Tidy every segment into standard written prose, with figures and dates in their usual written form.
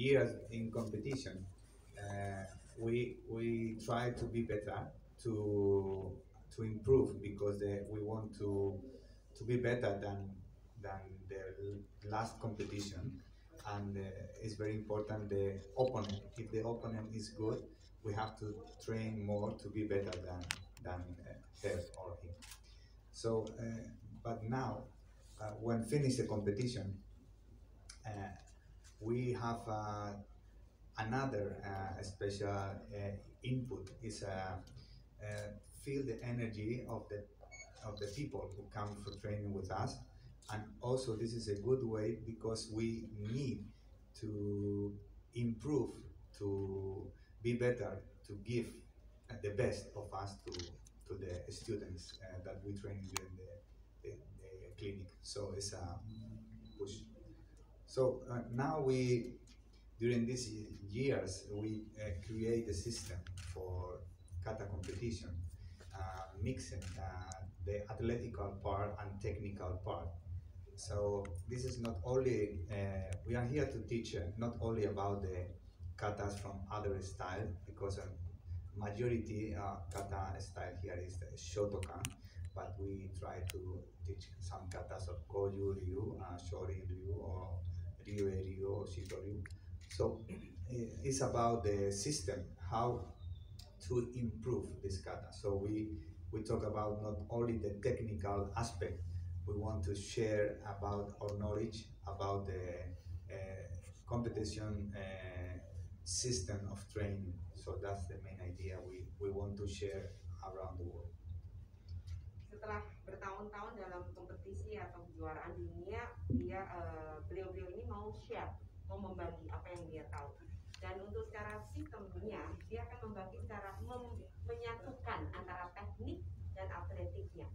years in competition, uh, we try to be better, to to improve, because we want to be better than the last competition. And it's very important the opponent. If the opponent is good, we have to train more to be better than her or him. So, but now, when finish the competition, uh, we have another special input is feel the energy of the people who come for training with us. And also this is a good way, because we need to improve, to be better, to give the best of us to the students that we train during the clinic. So it's a push. So now during these years, we create a system for kata competition, mixing the athletical part and technical part. So this is not only, we are here to teach not only about the katas from other style, because majority kata style here is the Shotokan, but we try to teach some katas of Goju Ryu, Shori Ryu, or Ryu Ryu, or Shito Ryu. So it's about the system, how to improve this kata. So we talk about not only the technical aspect, we want to share about our knowledge about the competition system of training. So that's the main idea we want to share around the world. Setelah bertahun-tahun dalam kompetisi atau kejuaraan dunia, beliau-beliau ini mau share, mau membagi apa yang dia tahu. Dan untuk secara sistemnya, dia akan membagi secara menyatukan antara teknik dan atletiknya.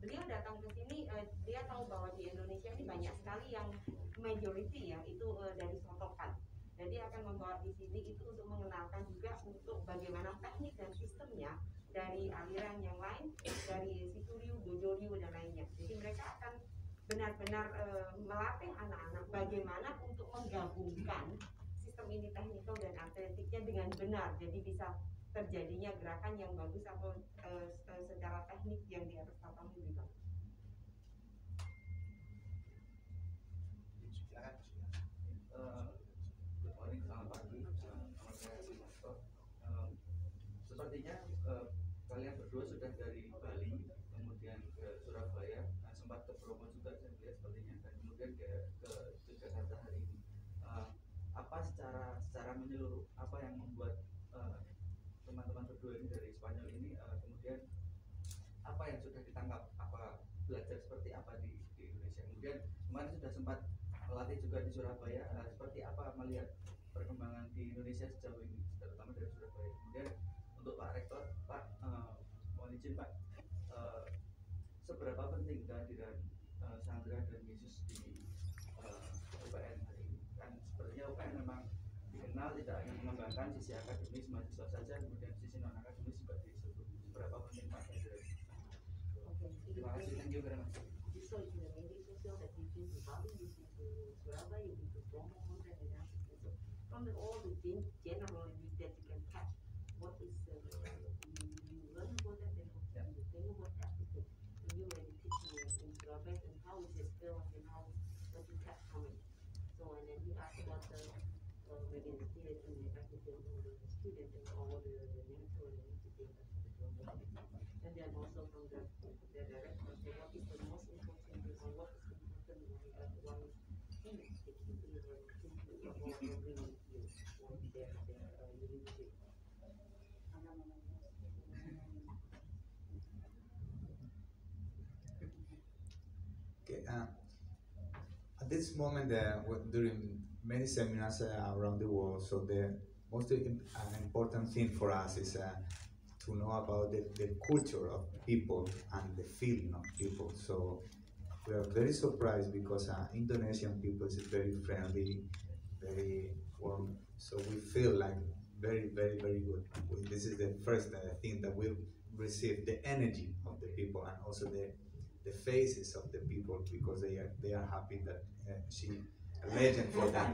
Beliau datang ke sini, dia tahu bahwa di Indonesia ini banyak sekali yang majority ya, itu dari Sotokan. Dan dia akan membawa di sini itu untuk mengenalkan juga untuk bagaimana teknik dan sistemnya dari aliran yang lain, dari Situryu, Dojoryu dan lainnya. Jadi mereka akan benar-benar melatih anak-anak bagaimana untuk menggabungkan sistem ini teknikal dan atletiknya dengan benar. Jadi bisa terjadinya gerakan yang bagus atau secara teknik yang di atas papan lebih bagus. Good morning, selamat pagi. Nama saya Simasto. Sepertinya kalian berdua sudah dari Bali, kemudian ke Surabaya, sempat ke Bromo juga saya lihat sepertinya, dan kemudian ke Yogyakarta hari ini. Apa secara menyeluruh, apa yang membuat teman-teman berdua ini dari Spanyol ini kemudian apa yang sudah ditangkap, apa belajar seperti apa di Indonesia, kemudian kemarin sudah sempat melatih juga di Surabaya, seperti apa melihat perkembangan di Indonesia sejauh ini, terutama dari Surabaya. Kemudian untuk Pak Rektor, Pak, mohon izin Pak, seberapa penting kehadiran Sandra dan Yesus di UPN hari ini? Kan sepertinya UPN memang dikenal tidak hanya mengembangkan sisi akademis mahasiswa saja, kemudian sisi non akademis juga disebut. Seberapa penting Pak kehadiran? Terima kasih, thank you very much. So in the media social that you've been to Bali, you've been to Surabaya, you've been to Bromo, Konrad, and Africa. So from all the general news that you can catch, what is you learn about that, and what you think about Africa when you were teaching in Surabaya, and how is it still, and how what you catch from it. So and then you asked about the maybe the theory and the African the student and all the mentor and everything and then also from the director. So what is the most important and what is important one thing the key to avoid bringing you or their leadership. Okay. At this moment, during many seminars around the world, so the most important thing for us is to know about the culture of people and the feeling of people. So we are very surprised because Indonesian people is very friendly, very warm. So we feel like very, very, very good. This is the first thing that we receive, the energy of the people, and also the faces of the people, because they are happy that she legend for them.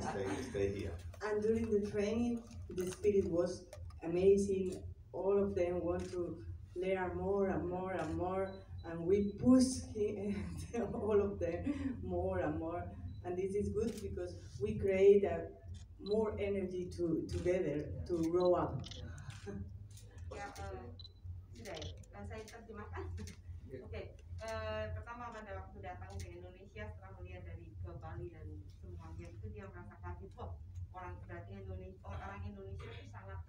Stay here. And during the training, the spirit was amazing. All of them want to learn more and more and more, and we push all of them more and more. And this is good because we create more energy together to grow up. Ya, sudah ya. Saya terjemahkan. Oke, pertama pada waktu datang ke Indonesia setelah melihat dari ke Bali dan semuanya itu dia merasa kaget, wah orang Indonesia itu sangat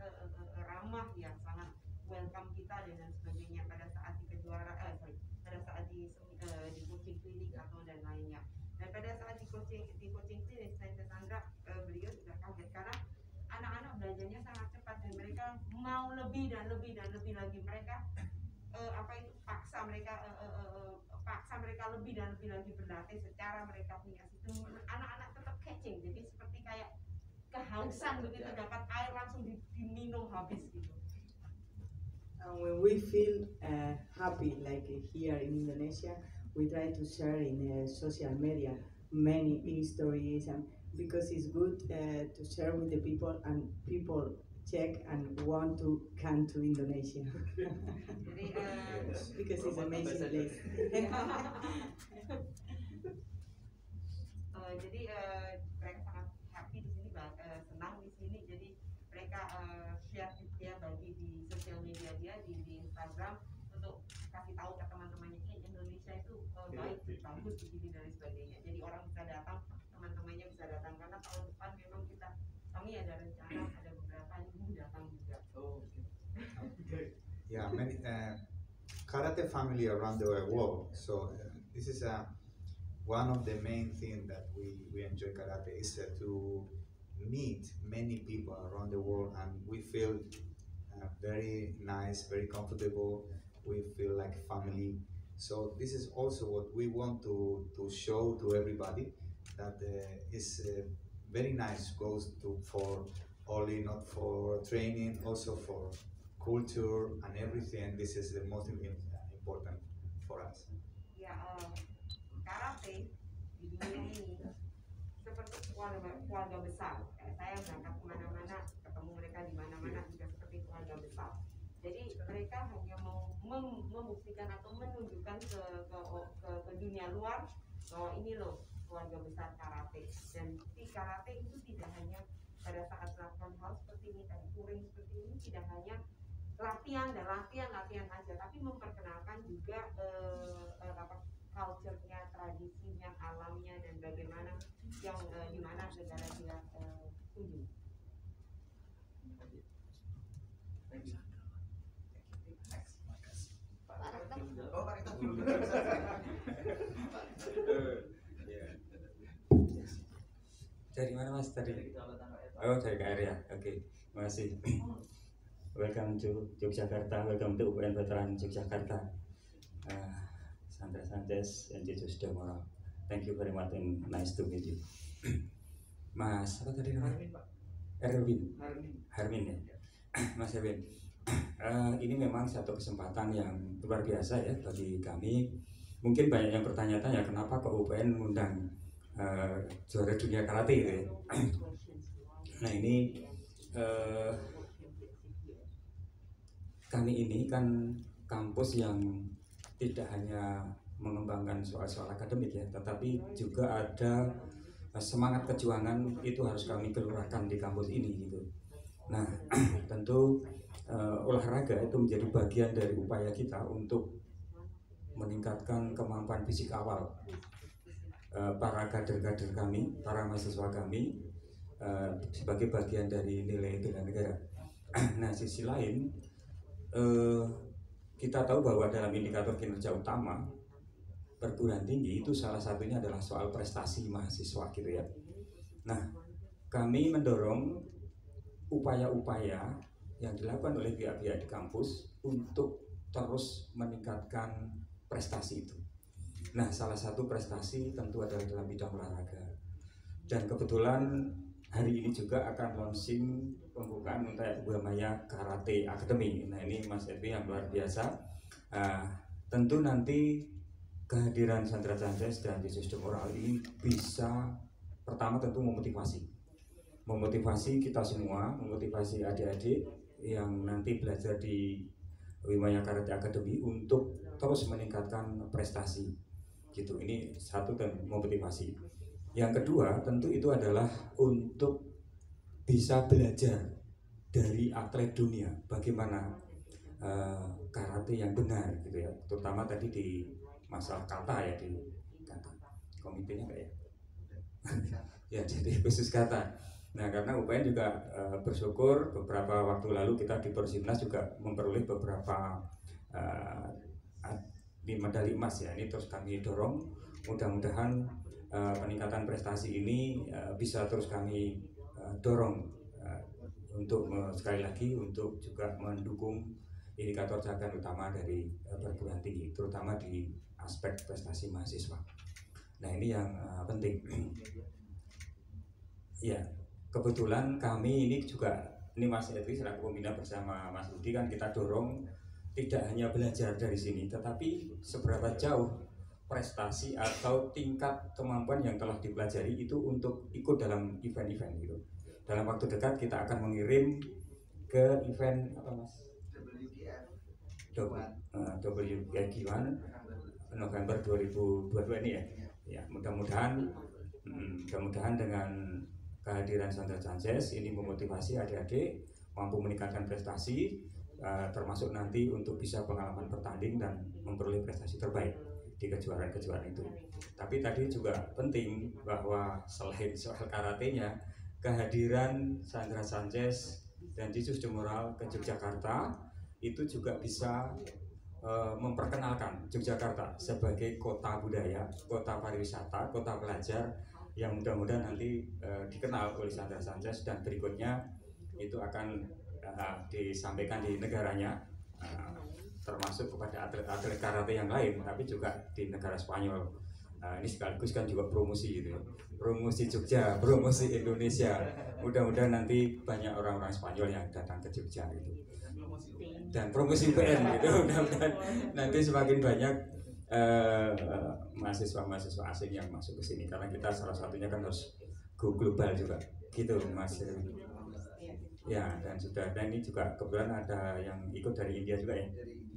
ramah ya, sangat welcome kita dan sebagainya pada saat di kejuaraan, pada saat di coaching klinik atau dan lainnya. Dan pada saat di coaching klinik saya Sandra, beliau juga kaget karena anak-anak belajarnya sangat cepat dan mereka mau lebih dan lebih dan lebih lagi. Mereka paksa mereka lebih dan lebih lagi berlatih secara mereka punya sistem. Anak-anak tetap catching, jadi seperti kayak kehausan begitu, dapat air langsung diminum habis gitu. And when we feel happy, like here in Indonesia, we try to share in social media many stories, and because it's good to share with the people, and people check and want to come to Indonesia. Jadi, because it's an amazing place. Jadi mereka sangat happy di sini, senang di sini. Jadi mereka share dia bagi di sosial media dia di Instagram untuk kasih tahu ke teman-temannya, Indonesia itu baik, bagus di sini dan sebagainya. Jadi orang bisa datang, teman-temannya bisa datang karena tahun depan memang kami ada rencana ada beberapa yang datang juga. Yeah, many karate family around the world. So this is one of the main things that we enjoy karate is to meet many people around the world, and we feel very nice, very comfortable. We feel like family. So this is also what we want to show to everybody, that is very nice, goes for only not for training, also for culture and everything. This is the most important for us. Ya, karate di dunia ini seperti keluarga besar. Saya berangkat kemana-mana, ketemu mereka di mana-mana juga seperti keluarga besar. Jadi mereka hanya mau membuktikan atau menunjukkan ke dunia luar bahwa ini loh keluarga besar karate. Dan di karate itu tidak hanya pada saat melakukan hal seperti ini, tadi touring seperti ini, tidak hanya latihan aja, tapi memperkenalkan juga culture-nya, tradisinya, alamnya, dan bagaimana yang di mana negara dia kunjungi. Dari mana Mas tadi? Oh, dari KR ya. Oke, terima kasih. Welcome to Yogyakarta. Welcome to UPN Veteran Yogyakarta. Sandra Sanchez and Jesus Demora. Thank you very much and nice to meet you. Mas, apa tadi namanya? Erwin. Harmin ya. Mas Erwin. Ini memang satu kesempatan yang luar biasa ya bagi kami. Mungkin banyak yang bertanya-tanya kenapa kok UPN mengundang juara dunia karate gitu ya. Nah ini kami ini kan kampus yang tidak hanya mengembangkan soal-soal akademik ya, tetapi juga ada semangat kejuangan itu harus kami gelurahkan di kampus ini gitu. Nah tentu olahraga itu menjadi bagian dari upaya kita untuk meningkatkan kemampuan fisik awal para kader-kader kami, para mahasiswa kami sebagai bagian dari nilai bela negara. Nah sisi lain kita tahu bahwa dalam indikator kinerja utama perguruan tinggi itu salah satunya adalah soal prestasi mahasiswa gitu ya. Nah kami mendorong upaya-upaya yang dilakukan oleh pihak-pihak di kampus untuk terus meningkatkan prestasi itu. Nah, salah satu prestasi tentu adalah dalam bidang olahraga. Dan kebetulan hari ini juga akan launching pembukaan untuk Buamaya Karate Academy. Nah, ini Mas Evi yang luar biasa. Tentu nanti kehadiran Sandra Sanchez dan Jesus Demora ini bisa pertama tentu memotivasi kita semua, memotivasi adik-adik yang nanti belajar di Wimaya Karate Academy untuk terus meningkatkan prestasi gitu. Ini satu, dan memotivasi. Yang kedua tentu itu adalah untuk bisa belajar dari atlet dunia bagaimana karate yang benar gitu ya, terutama tadi di masalah kata ya, di kata komitenya enggak ya ya, jadi khusus kata. Nah, karena UPN juga bersyukur beberapa waktu lalu kita di Persimnas juga memperoleh beberapa di medali emas ya. Ini terus kami dorong, mudah-mudahan peningkatan prestasi ini bisa terus kami dorong untuk sekali lagi untuk juga mendukung indikator capaian utama dari perguruan tinggi, terutama di aspek prestasi mahasiswa. Nah, ini yang penting. Ya, kebetulan kami ini juga, ini Mas Edri selaku pembina bersama Mas Rudi kan kita dorong tidak hanya belajar dari sini, tetapi seberapa jauh prestasi atau tingkat kemampuan yang telah dipelajari itu untuk ikut dalam event-event gitu. Dalam waktu dekat kita akan mengirim ke event apa Mas? WGF1 November 2022 ini ya. Ya, mudah-mudahan dengan kehadiran Sandra Sanchez ini memotivasi adik-adik mampu meningkatkan prestasi, termasuk nanti untuk bisa pengalaman bertanding dan memperoleh prestasi terbaik di kejuaraan-kejuaraan itu. Tapi tadi juga penting bahwa selain soal karatenya, kehadiran Sandra Sanchez dan Jesus Demoral ke Yogyakarta itu juga bisa memperkenalkan Yogyakarta sebagai kota budaya, kota pariwisata, kota pelajar yang mudah-mudahan nanti dikenal oleh Sandra Sanchez, dan berikutnya itu akan disampaikan di negaranya, termasuk kepada atlet-atlet karate yang lain, tapi juga di negara Spanyol. Ini sekaligus kan juga promosi gitu, promosi Jogja, promosi Indonesia. Mudah-mudahan nanti banyak orang-orang Spanyol yang datang ke Jogja gitu, dan promosi UPN gitu. Mudah-mudahan nanti semakin banyak mahasiswa-mahasiswa asing yang masuk ke sini, karena kita salah satunya kan harus go global juga gitu Mas. Ya, dan ini juga kebetulan ada yang ikut dari India juga ya.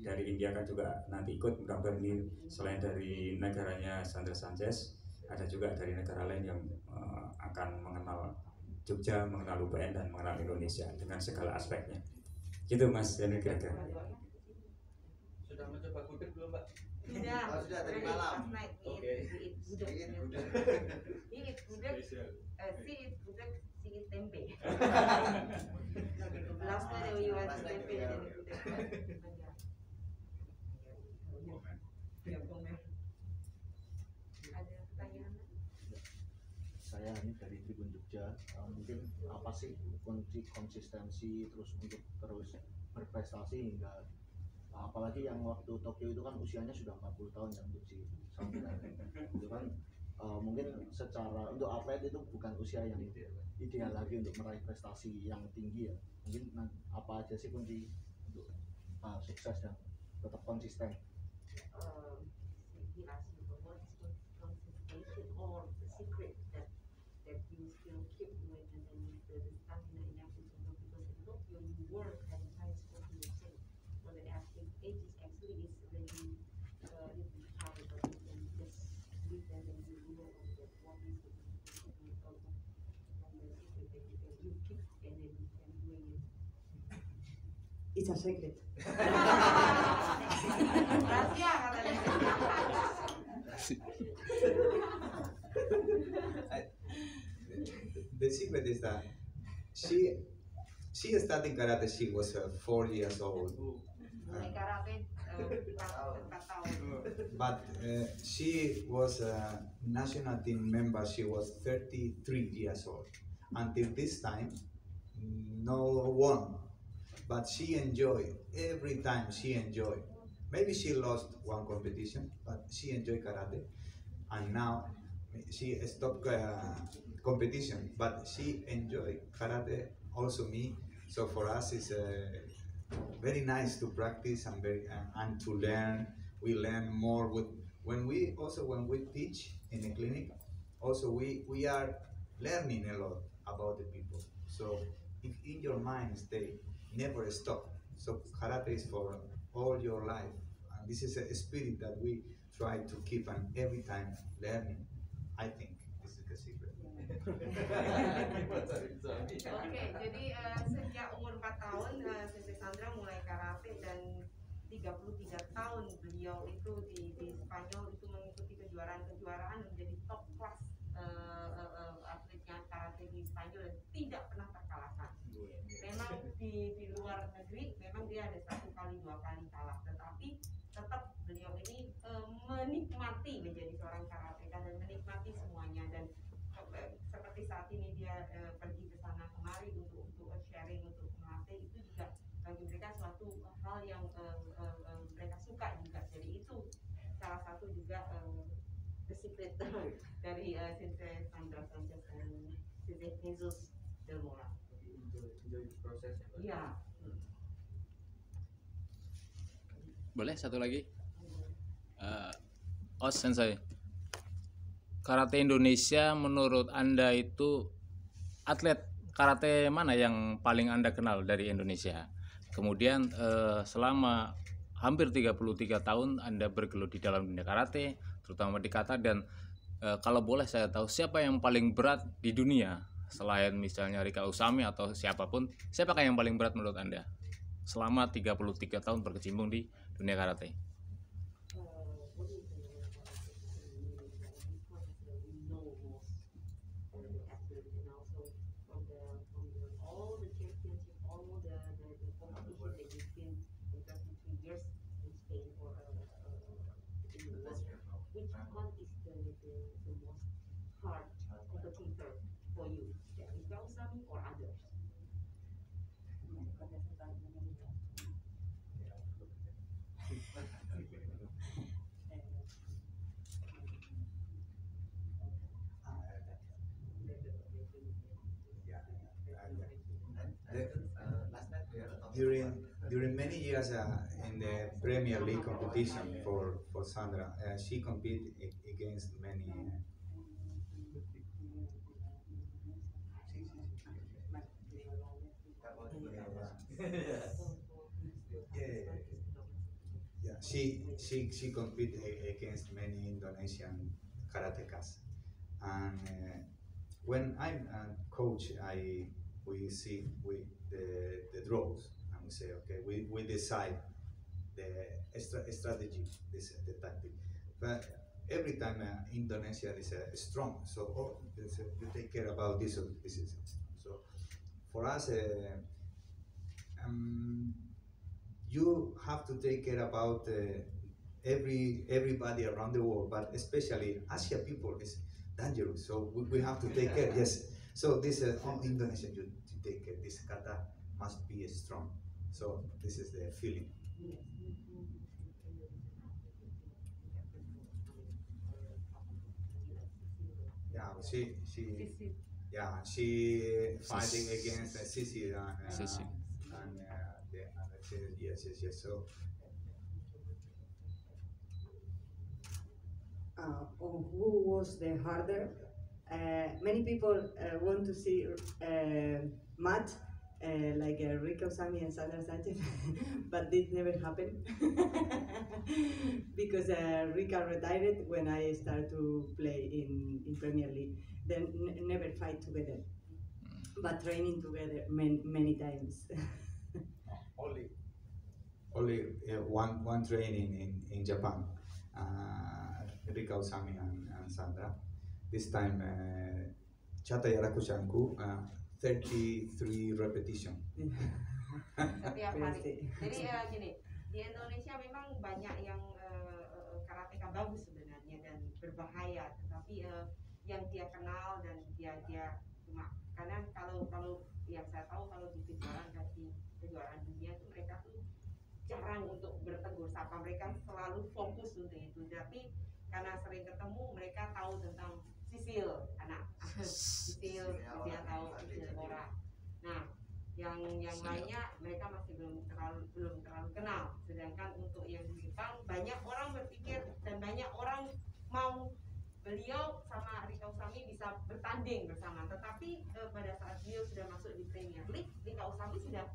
Dari India kan juga nanti ikut, mudah-mudahan ini selain dari negaranya Sandra Sanchez, ada juga dari negara lain yang akan mengenal Jogja, mengenal UPN, dan mengenal Indonesia dengan segala aspeknya. Gitu Mas, dan kira-kira. Sudah mencoba gudeg belum Mbak? Sudah tadi malam. Oke. Eat gudeg, singit tempe. Last night we went to tempe dan gudeg. Ada pertanyaan? Saya ini dari Tribun Jogja, mungkin apa sih kunci konsistensi terus untuk terus berprestasi hingga apalagi yang waktu Tokyo itu kan usianya sudah 40 tahun ya untuk si Sandra itu kan mungkin secara untuk atlet itu bukan usia yang ideal lagi untuk meraih prestasi yang tinggi ya, mungkin apa aja sih kunci untuk sukses dan tetap konsisten? He asked you what is concentration or the secret that you still keep doing, and then the stamina enough to do, because a lot your work and time is what you say. When the athlete age is actually is really hard, but you can just live and then you know that what is the secret and the secret that you keep and then you can doing it. It's a secret. The secret is that she started karate. She was 4 years old, Mulai karate 4 tahun. but she was a national team member. She was 33 years old. Until this time, no one. But she enjoyed every time. She enjoyed. Maybe she lost one competition, but she enjoyed karate. And now she stopped competition, but she enjoyed karate. Also me. So for us, it's very nice to practice and and to learn. We learn more when we teach in the clinic. Also we are learning a lot about the people. So if in your mind stay, never stop. So karate is for all your life, and this is a spirit that we try to keep and every time learning. I think this is the secret. Oke, jadi sejak umur 4 tahun Sensei Sandra mulai karate dan 33 tahun beliau itu di Spanyol itu mengikuti kejuaraan-kejuaraan menjadi top kelas atletnya karate di Spanyol dan tidak pernah terkalahkan. Memang di luar negeri memang dia ada 1 kali 2 kali kalah, tetapi tetap beliau ini menikmati menjadi seorang karateka dan menikmati semuanya dan seperti saat ini dia pergi ke sana kemari untuk sharing, untuk melatih, itu juga bagi mereka suatu hal yang mereka suka juga. Jadi itu salah satu juga the secret dari Sensei Sandra Sanchez dan Sensei Jesus Del Mora. Enjoy proses ya. Iya. Boleh satu lagi? Sensei, karate Indonesia menurut Anda itu atlet karate mana yang paling Anda kenal dari Indonesia? Kemudian selama hampir 33 tahun Anda bergelut di dalam dunia karate, terutama di kata, dan kalau boleh saya tahu siapa yang paling berat di dunia selain misalnya Rika Usami atau siapapun, siapakah yang paling berat menurut Anda selama 33 tahun berkecimpung di dunia karate? During many years in the Premier League competition for Sandra, she competed against many. She competed against many Indonesian karatekas, and when I'm a coach, we see the draws. We say, okay, we decide the strategy, the tactic. But every time Indonesia is strong, so you take care about this. So for us, you have to take care about everybody around the world, but especially Asia people is dangerous. So we have to take care. Yes. So this Indonesia, you take care. This kata must be strong. So this is the feeling. Yeah, she fighting against Sisi and yes. So who was the harder? Many people want to see match like Rika Usami and Sandra Sanchez, but this never happened because Rika retired when I started to play in Premier League. Then never fight together, but training together many times. only one training in Japan. Rika Usami and Sandra. This time, Chata Yarakushanku. 33 repetition. Setiap hari. Jadi gini, di Indonesia memang banyak yang karateka bagus sebenarnya dan berbahaya, tetapi yang dia kenal dan dia cuma karena kalau yang saya tahu kalau di kejuaraan dunia itu mereka tuh jarang untuk bertegur sapa, mereka selalu fokus untuk itu. Tapi karena sering ketemu, mereka tahu tentang Sisil, anak Sisil, dia tahu Sisil Mora. Nah, yang lainnya mereka masih belum terlalu kenal. Sedangkan untuk yang di Jepang banyak orang berpikir dan banyak orang mau beliau sama Rika Usami bisa bertanding bersama, tetapi pada saat beliau sudah masuk di Premier League, Rika Usami sudah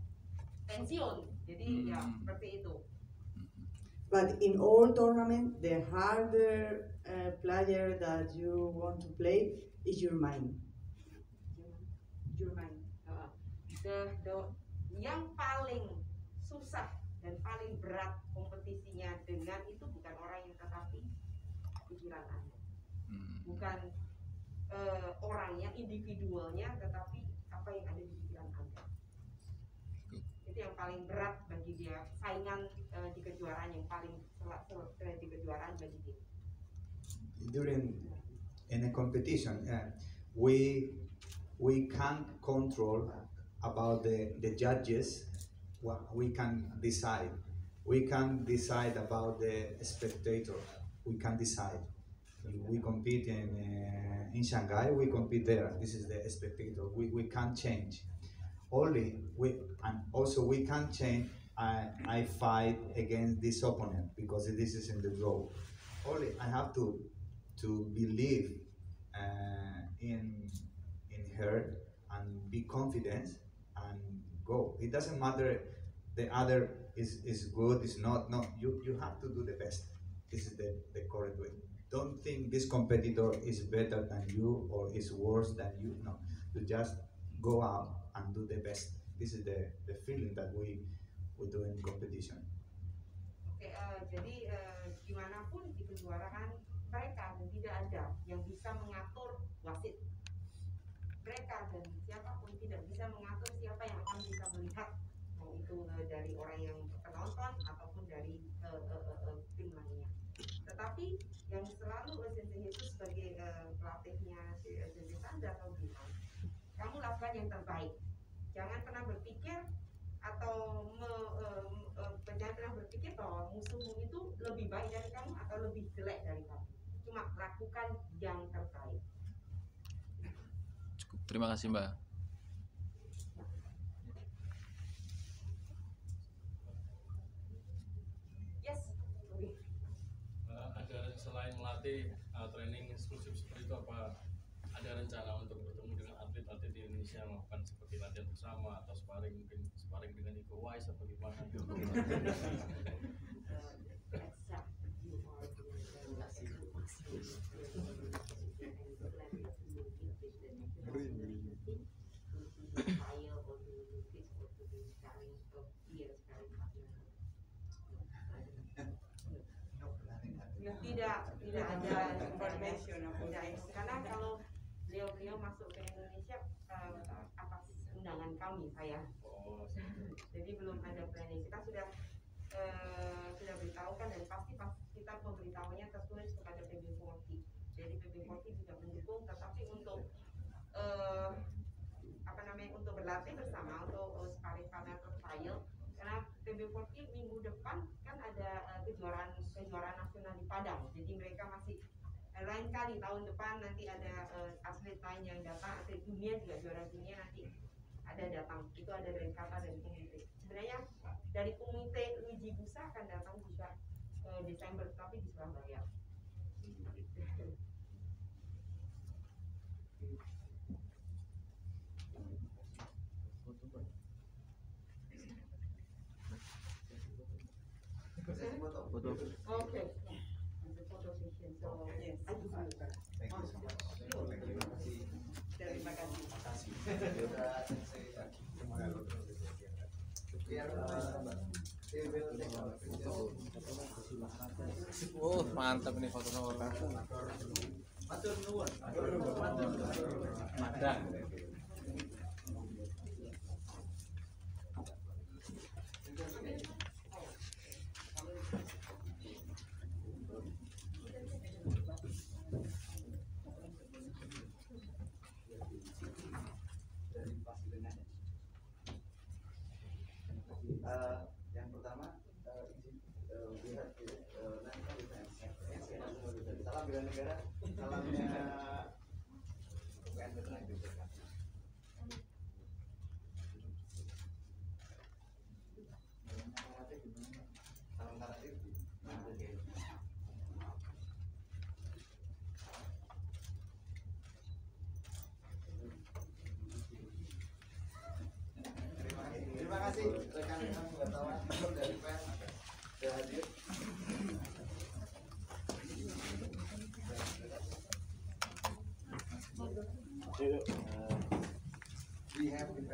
pensiun, jadi ya seperti itu. But in all tournament, the harder player that you want to play is your mind. Your mind. Yang paling susah dan paling berat kompetisinya dengan itu bukan orang yang, tetapi pikiran Anda. Bukan orangnya, individualnya, tetapi apa yang ada di pikiran Anda. Itu yang paling berat bagi dia, saingan di kejuaraan yang paling di kejuaraan bagi dia. During in a competition, we can't control about the judges. What we can decide. We can decide about the spectator. We can decide. We compete in Shanghai. We compete there. This is the spectator. We can't change. Only and also we can't change. I fight against this opponent because this is in the draw. Only I have to believe in her and be confident and go. It doesn't matter the other is good, is not. No, you have to do the best. This is the correct way. Don't think this competitor is better than you or is worse than you. No, you just go out and do the best. This is the feeling that we do in competition. Oke, jadi gimana pun di kejuaraan mereka dan tidak ada yang bisa mengatur wasit. Mereka dan siapapun tidak bisa mengatur siapa yang akan bisa melihat, mau itu dari orang yang penonton ataupun dari tim lainnya. Tetapi yang selalu Sensei Jesus sebagai pelatihnya Sensei Sandra atau bilang, kamu lakukan yang terbaik. Jangan pernah berpikir atau jangan pernah berpikir bahwa musuhmu itu lebih baik dari kamu atau lebih jelek dari kamu. Cuma lakukan yang terbaik. Cukup, terima kasih Mbak. Yes. Ada selain melatih training eksklusif seperti itu, apa ada rencana untuk bertemu dengan atlet-atlet di Indonesia, melakukan seperti latihan bersama atau sparring, mungkin sparring dengan Iko Uwais atau gimana? Tidak ada information karena kalau beliau masuk ke Indonesia atas undangan kami, saya. Jadi belum ada planning. Kita sudah beritahukan dan pasti kita pemberitahuannya tertulis kepada PB40. Jadi PB40 juga mendukung, tetapi untuk untuk berlatih bersama, untuk sparring partner atau trial, karena PB40 minggu depan kan ada kejuaraan nasional di Padang. Jadi mereka masih lain kali tahun depan nanti ada atlet lain yang datang, atlet dunia juga, juara dunia nanti ada datang. Itu ada dari kata dari komite. Sebenarnya dari komite Luigi Busa akan datang juga Desember, tapi di Surabaya. Foto. Okay. The photo session. So yes, I give you. Thank you so much. Terima kasih. Oh, mantap ini fotonya orang. Ada. Yang pertama, lihat national defense. Salam bela negara, salamnya UPN Veteran Yogyakarta. Salam karate. kasih rekan-rekan wartawan dari PEN sudah hadir. We have the